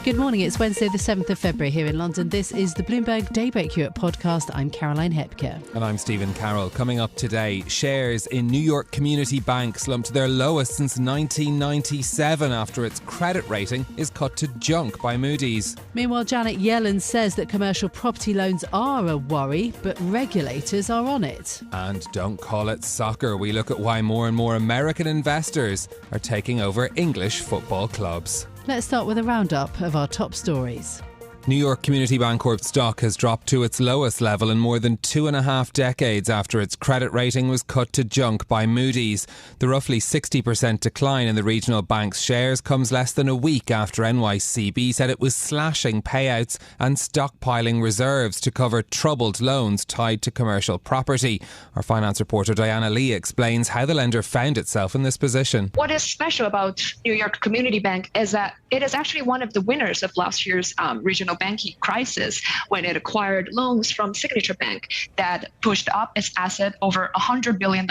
Good morning, it's Wednesday the 7th of February here in London. This is the Bloomberg Daybreak Europe podcast. I'm Caroline Hepker. And I'm Stephen Carroll. Coming up today, shares in New York Community Bank slumped to their lowest since 1997 after its credit rating is cut to junk by Moody's. Meanwhile, Janet Yellen says that commercial property loans are a worry, but regulators are on it. And don't call it soccer. We look at why more and more American investors are taking over English football clubs. Let's start with a roundup of our top stories. New York Community Bancorp stock has dropped to its lowest level in more than 2.5 decades after its credit rating was cut to junk by Moody's. The roughly 60% decline in the regional bank's shares comes less than a week after NYCB said it was slashing payouts and stockpiling reserves to cover troubled loans tied to commercial property. Our finance reporter Diana Lee explains how the lender found itself in this position. What is special about New York Community Bank is that it is actually one of the winners of last year's regional banking crisis when it acquired loans from Signature Bank that pushed up its asset over $100 billion,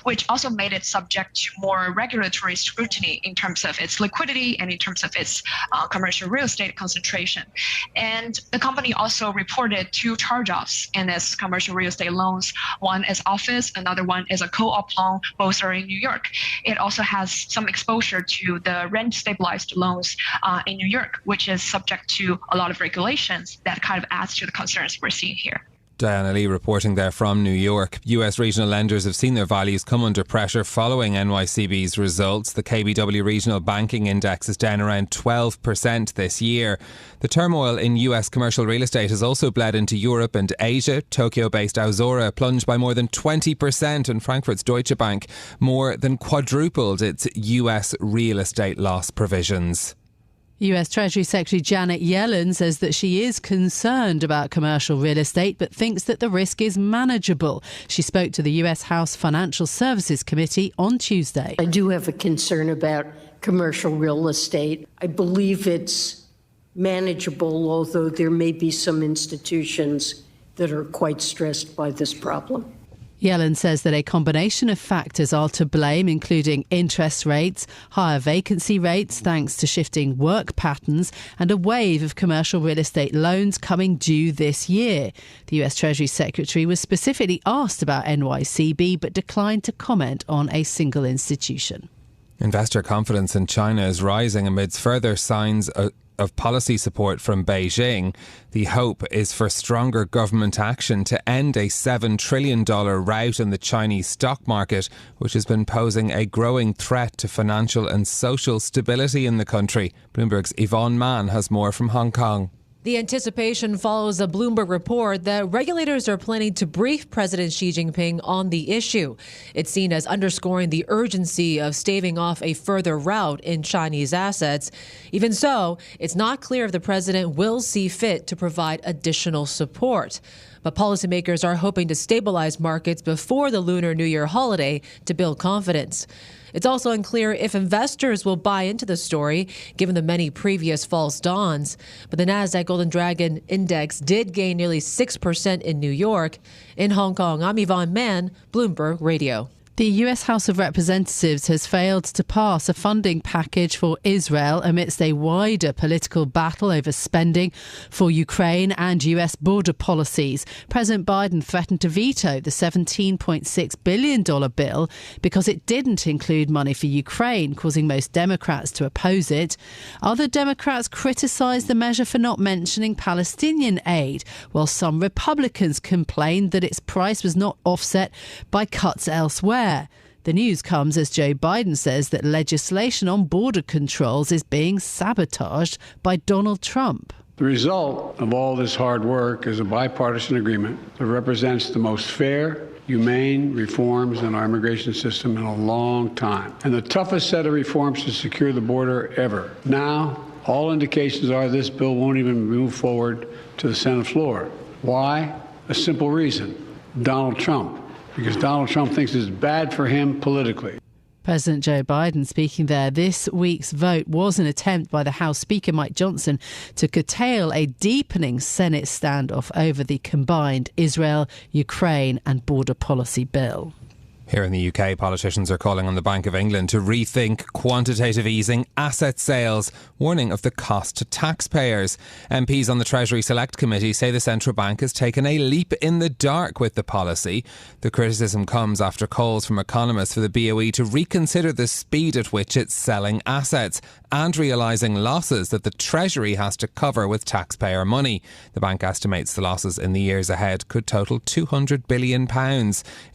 which also made it subject to more regulatory scrutiny in terms of its liquidity and in terms of its commercial real estate concentration. And the company also reported 2 charge-offs in its commercial real estate loans. One is office, another one is a co-op loan, both are in New York. It also has some exposure to the rent-stabilized loans in New York, which is subject to a lot of regulations that kind of adds to the concerns we're seeing here. Diana Lee reporting there from New York. US regional lenders have seen their values come under pressure following NYCB's results. The KBW Regional Banking Index is down around 12% this year. The turmoil in US commercial real estate has also bled into Europe and Asia. Tokyo-based Aozora plunged by more than 20%, and Frankfurt's Deutsche Bank more than quadrupled its US real estate loss provisions. US Treasury Secretary Janet Yellen says that she is concerned about commercial real estate but thinks that the risk is manageable. She spoke to the US House Financial Services Committee on Tuesday. I do have a concern about commercial real estate. I believe it's manageable, although there may be some institutions that are quite stressed by this problem. Yellen says that a combination of factors are to blame, including interest rates, higher vacancy rates thanks to shifting work patterns, and a wave of commercial real estate loans coming due this year. The US Treasury Secretary was specifically asked about NYCB but declined to comment on a single institution. Investor confidence in China is rising amidst further signs of policy support from Beijing. The hope is for stronger government action to end a $7 trillion rout in the Chinese stock market, which has been posing a growing threat to financial and social stability in the country. Bloomberg's Yvonne Mann has more from Hong Kong. The anticipation follows a Bloomberg report that regulators are planning to brief President Xi Jinping on the issue. It's seen as underscoring the urgency of staving off a further rout in Chinese assets. Even so, it's not clear if the president will see fit to provide additional support. But policymakers are hoping to stabilize markets before the Lunar New Year holiday to build confidence. It's also unclear if investors will buy into the story, given the many previous false dawns. But the Nasdaq Golden Dragon Index did gain nearly 6% in New York. In Hong Kong, I'm Yvonne Mann, Bloomberg Radio. The US House of Representatives has failed to pass a funding package for Israel amidst a wider political battle over spending for Ukraine and US border policies. President Biden threatened to veto the $17.6 billion bill because it didn't include money for Ukraine, causing most Democrats to oppose it. Other Democrats criticised the measure for not mentioning Palestinian aid, while some Republicans complained that its price was not offset by cuts elsewhere. The news comes as Joe Biden says that legislation on border controls is being sabotaged by Donald Trump. The result of all this hard work is a bipartisan agreement that represents the most fair, humane reforms in our immigration system in a long time, and the toughest set of reforms to secure the border ever. Now, all indications are this bill won't even move forward to the Senate floor. Why? A simple reason: Donald Trump. Because Donald Trump thinks it's bad for him politically. President Joe Biden speaking there. This week's vote was an attempt by the House Speaker Mike Johnson to curtail a deepening Senate standoff over the combined Israel, Ukraine and border policy bill. Here in the UK, politicians are calling on the Bank of England to rethink quantitative easing asset sales, warning of the cost to taxpayers. MPs on the Treasury Select Committee say the central bank has taken a leap in the dark with the policy. The criticism comes after calls from economists for the BOE to reconsider the speed at which it's selling assets and realising losses that the Treasury has to cover with taxpayer money. The bank estimates the losses in the years ahead could total £200 billion.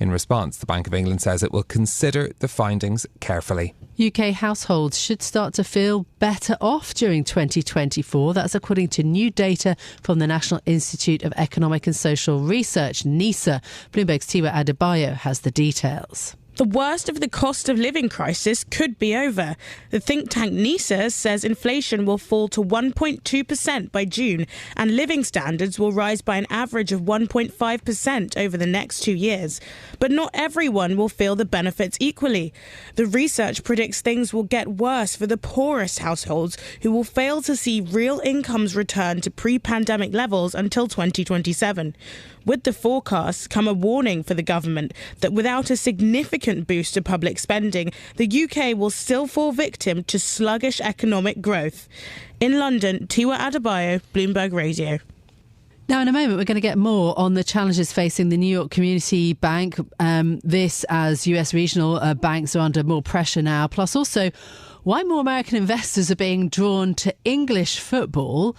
In response, the Bank of England says it will consider the findings carefully. UK households should start to feel better off during 2024. That's according to new data from the National Institute of Economic and Social Research, NISA. Bloomberg's Tiwa Adebayo has the details. The worst of the cost of living crisis could be over. The think tank NISA says inflation will fall to 1.2% by June and living standards will rise by an average of 1.5% over the next 2 years. But not everyone will feel the benefits equally. The research predicts things will get worse for the poorest households, who will fail to see real incomes return to pre-pandemic levels until 2027. With the forecasts come a warning for the government that without a significant boost to public spending, the UK will still fall victim to sluggish economic growth. In London, Tiwa Adebayo, Bloomberg Radio. Now, in a moment, we're going to get more on the challenges facing the New York Community Bank. This as US regional banks are under more pressure now, plus also why more American investors are being drawn to English football.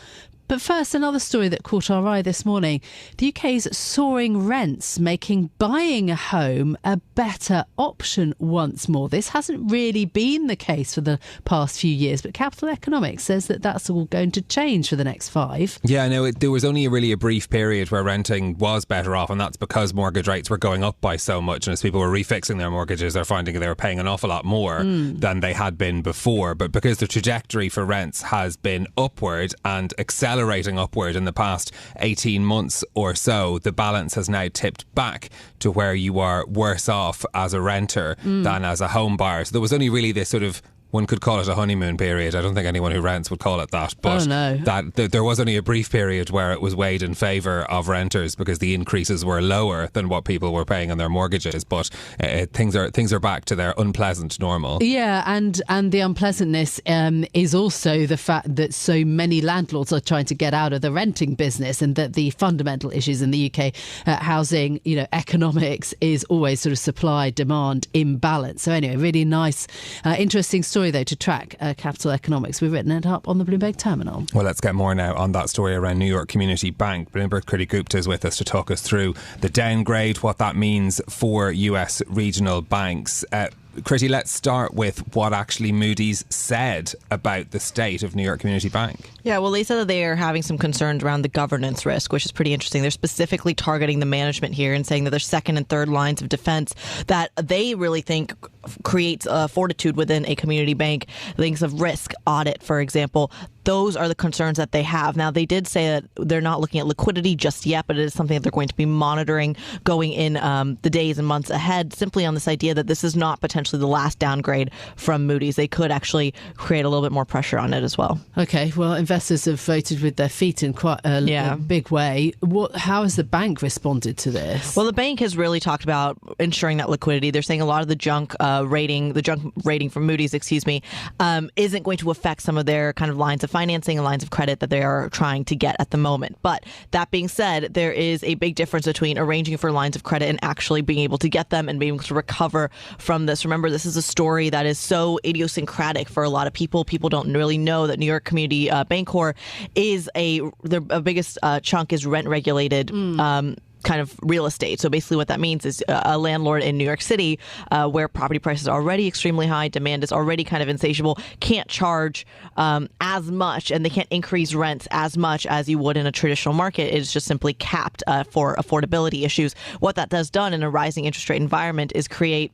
But first, another story that caught our eye this morning. The UK's soaring rents making buying a home a better option once more. This hasn't really been the case for the past few years, but Capital Economics says that that's all going to change for the next 5. Yeah, no, there was only really a brief period where renting was better off, and that's because mortgage rates were going up by so much. And as people were refixing their mortgages, they're finding they were paying an awful lot more than they had been before. But because the trajectory for rents has been upward and accelerating upward in the past 18 months or so, the balance has now tipped back to where you are worse off as a renter than as a home buyer. So there was only really this sort of, one could call it a honeymoon period. I don't think anyone who rents would call it that. But there was only a brief period where it was weighed in favour of renters because the increases were lower than what people were paying on their mortgages. But things are back to their unpleasant normal. Yeah, and the unpleasantness is also the fact that so many landlords are trying to get out of the renting business, and that the fundamental issues in the UK housing, economics is always sort of supply-demand imbalance. So anyway, really nice, interesting story though to track Capital Economics. We've written it up on the Bloomberg terminal. Well, let's get more now on that story around New York Community Bank. Bloomberg Kriti Gupta is with us to talk us through the downgrade, what that means for US regional banks. Kriti, let's start with what actually Moody's said about the state of New York Community Bank. Yeah, well, they said that they are having some concerns around the governance risk, which is pretty interesting. They're specifically targeting the management here and saying that there's second and third lines of defense that they really think creates fortitude within a community bank. Things of risk audit, for example. Those are the concerns that they have. Now, they did say that they're not looking at liquidity just yet, but it is something that they're going to be monitoring going in the days and months ahead, simply on this idea that this is not potentially the last downgrade from Moody's. They could actually create a little bit more pressure on it as well. Okay, well, investors have voted with their feet in quite a big way. How has the bank responded to this? Well, the bank has really talked about ensuring that liquidity. They're saying a lot of the junk rating from Moody's, isn't going to affect some of their kind of lines of financing and lines of credit that they are trying to get at the moment. But that being said, there is a big difference between arranging for lines of credit and actually being able to get them and being able to recover from this. Remember, this is a story that is so idiosyncratic for a lot of people. People don't really know that New York Community Bancorp is their biggest chunk is rent regulated kind of real estate. So basically what that means is a landlord in New York City where property prices are already extremely high, demand is already kind of insatiable, can't charge as much, and they can't increase rents as much as you would in a traditional market. It's just simply capped for affordability issues. What that does done in a rising interest rate environment is create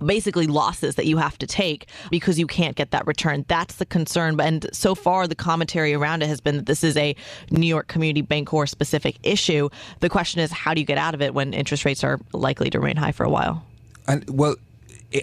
basically losses that you have to take because you can't get that return. That's the concern. And so far, the commentary around it has been that this is a New York Community Bancorp specific issue. The question is, how do you get out of it when interest rates are likely to remain high for a while? And well,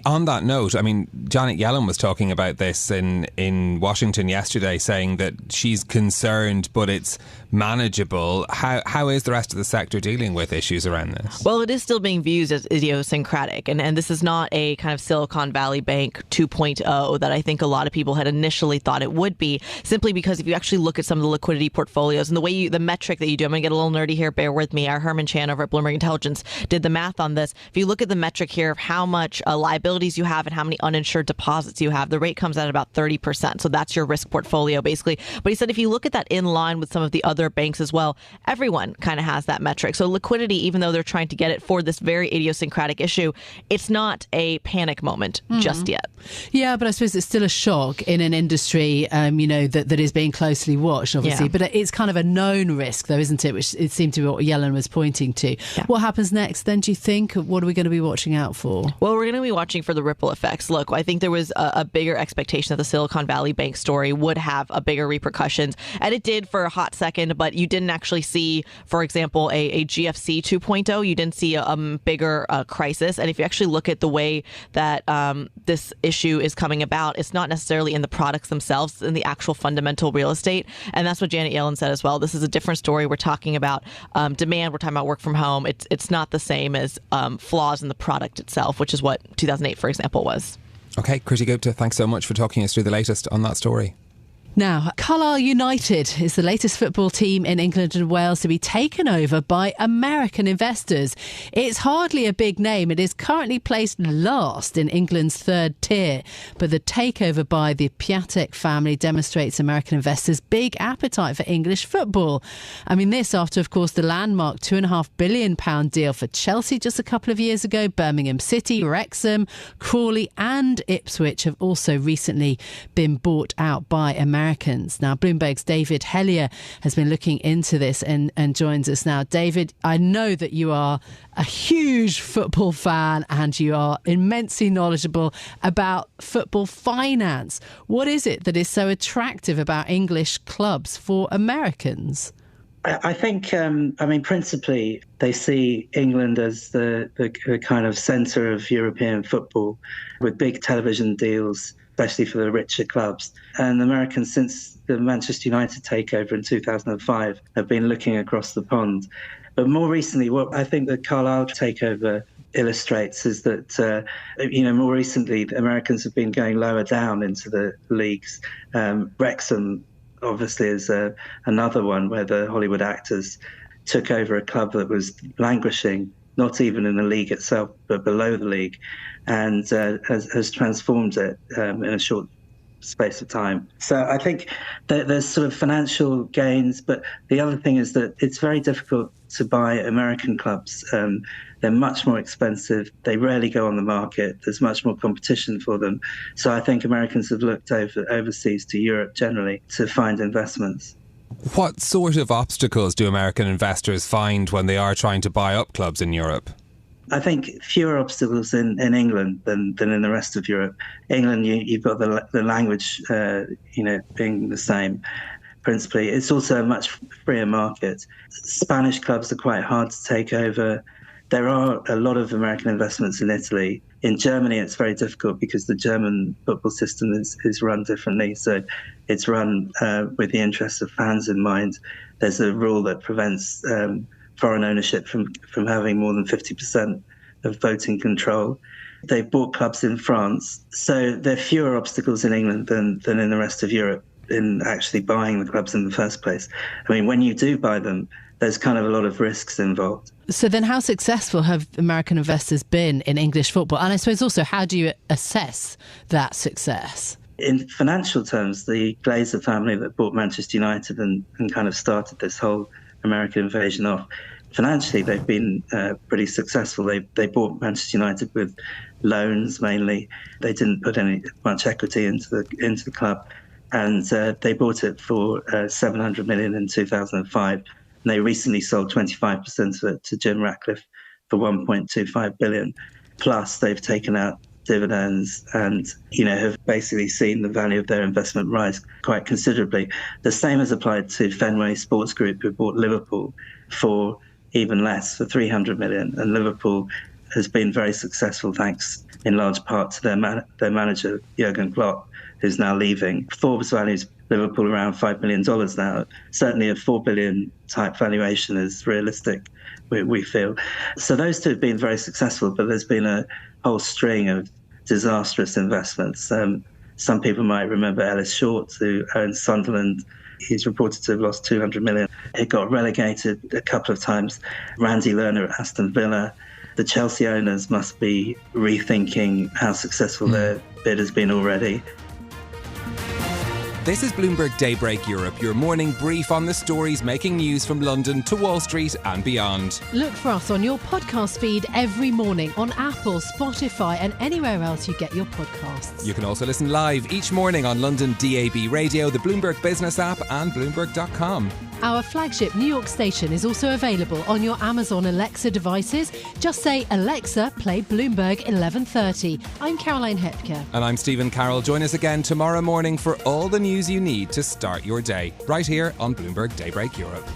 On that note, I mean, Janet Yellen was talking about this in Washington yesterday, saying that she's concerned, but it's manageable. How is the rest of the sector dealing with issues around this? Well, it is still being viewed as idiosyncratic, and this is not a kind of Silicon Valley Bank 2.0 that I think a lot of people had initially thought it would be, simply because if you actually look at some of the liquidity portfolios and the metric that you do, I'm going to get a little nerdy here, bear with me. Our Herman Chan over at Bloomberg Intelligence did the math on this. If you look at the metric here of how much liabilities you have and how many uninsured deposits you have, the rate comes out at about 30%. So that's your risk portfolio, basically. But he said if you look at that in line with some of the other banks as well, everyone kind of has that metric. So liquidity, even though they're trying to get it for this very idiosyncratic issue, it's not a panic moment just yet. Yeah, but I suppose it's still a shock in an industry, that is being closely watched, obviously. Yeah. But it's kind of a known risk, though, isn't it? Which it seemed to be what Yellen was pointing to. Yeah. What happens next then, do you think? What are we going to be watching out for? Well, we're going to be watching for the ripple effects. Look, I think there was a bigger expectation that the Silicon Valley Bank story would have a bigger repercussions. And it did for a hot second, but you didn't actually see, for example, a GFC 2.0. You didn't see a bigger crisis. And if you actually look at the way that this issue is coming about, it's not necessarily in the products themselves, it's in the actual fundamental real estate. And that's what Janet Yellen said as well. This is a different story. We're talking about demand. We're talking about work from home. It's not the same as flaws in the product itself, which is what 2008, for example, was. Okay, Kriti Gupta, thanks so much for talking us through the latest on that story. Now, Carlisle United is the latest football team in England and Wales to be taken over by American investors. It's hardly a big name. It is currently placed last in England's third tier. But the takeover by the Piatek family demonstrates American investors' big appetite for English football. I mean, this after, of course, the landmark £2.5 billion deal for Chelsea just a couple of years ago. Birmingham City, Wrexham, Crawley and Ipswich have also recently been bought out by Americans. Now, Bloomberg's David Hellier has been looking into this and joins us now. David, I know that you are a huge football fan and you are immensely knowledgeable about football finance. What is it that is so attractive about English clubs for Americans? I think, principally, they see England as the kind of centre of European football with big television deals, especially for the richer clubs. And Americans, since the Manchester United takeover in 2005, have been looking across the pond. But more recently, what I think the Carlisle takeover illustrates is that, more recently, the Americans have been going lower down into the leagues. Wrexham, obviously, is another one where the Hollywood actors took over a club that was languishing, not even in the league itself, but below the league, and has transformed it in a short space of time. So I think that there's sort of financial gains, but the other thing is that it's very difficult to buy American clubs. They're much more expensive. They rarely go on the market. There's much more competition for them. So I think Americans have looked overseas to Europe generally to find investments. What sort of obstacles do American investors find when they are trying to buy up clubs in Europe? I think fewer obstacles in England than in the rest of Europe. England, you've got the language, being the same. Principally, it's also a much freer market. Spanish clubs are quite hard to take over. There are a lot of American investments in Italy. In Germany, it's very difficult because the German football system is run differently. So it's run with the interests of fans in mind. There's a rule that prevents foreign ownership from having more than 50% of voting control. They've bought clubs in France. So there are fewer obstacles in England than in the rest of Europe in actually buying the clubs in the first place. I mean, when you do buy them, there's kind of a lot of risks involved. So then how successful have American investors been in English football? And I suppose also, how do you assess that success? In financial terms, the Glazer family that bought Manchester United and kind of started this whole American invasion off, financially they've been pretty successful. They bought Manchester United with loans mainly. They didn't put much equity into the club, and they bought it for $700 million in 2005. And they recently sold 25% of it to Jim Ratcliffe for $1.25 billion. Plus, they've taken out dividends and, have basically seen the value of their investment rise quite considerably. The same has applied to Fenway Sports Group, who bought Liverpool for even less, for $300 million. And Liverpool has been very successful thanks in large part to their manager, Jurgen Klopp, who's now leaving. Forbes values Liverpool around $5 billion now. Certainly a $4 billion type valuation is realistic, we feel. So those two have been very successful, but there's been a whole string of disastrous investments. Some people might remember Ellis Short, who owns Sunderland. He's reported to have lost $200 million. It got relegated a couple of times. Randy Lerner at Aston Villa. The Chelsea owners must be rethinking how successful their bid has been already. This is Bloomberg Daybreak Europe, your morning brief on the stories making news from London to Wall Street and beyond. Look for us on your podcast feed every morning on Apple, Spotify and anywhere else you get your podcasts. You can also listen live each morning on London DAB Radio, the Bloomberg Business app and Bloomberg.com. Our flagship New York station is also available on your Amazon Alexa devices. Just say, Alexa, play Bloomberg 1130. I'm Caroline Hepker. And I'm Stephen Carroll. Join us again tomorrow morning for all the news you need to start your day, right here on Bloomberg Daybreak Europe.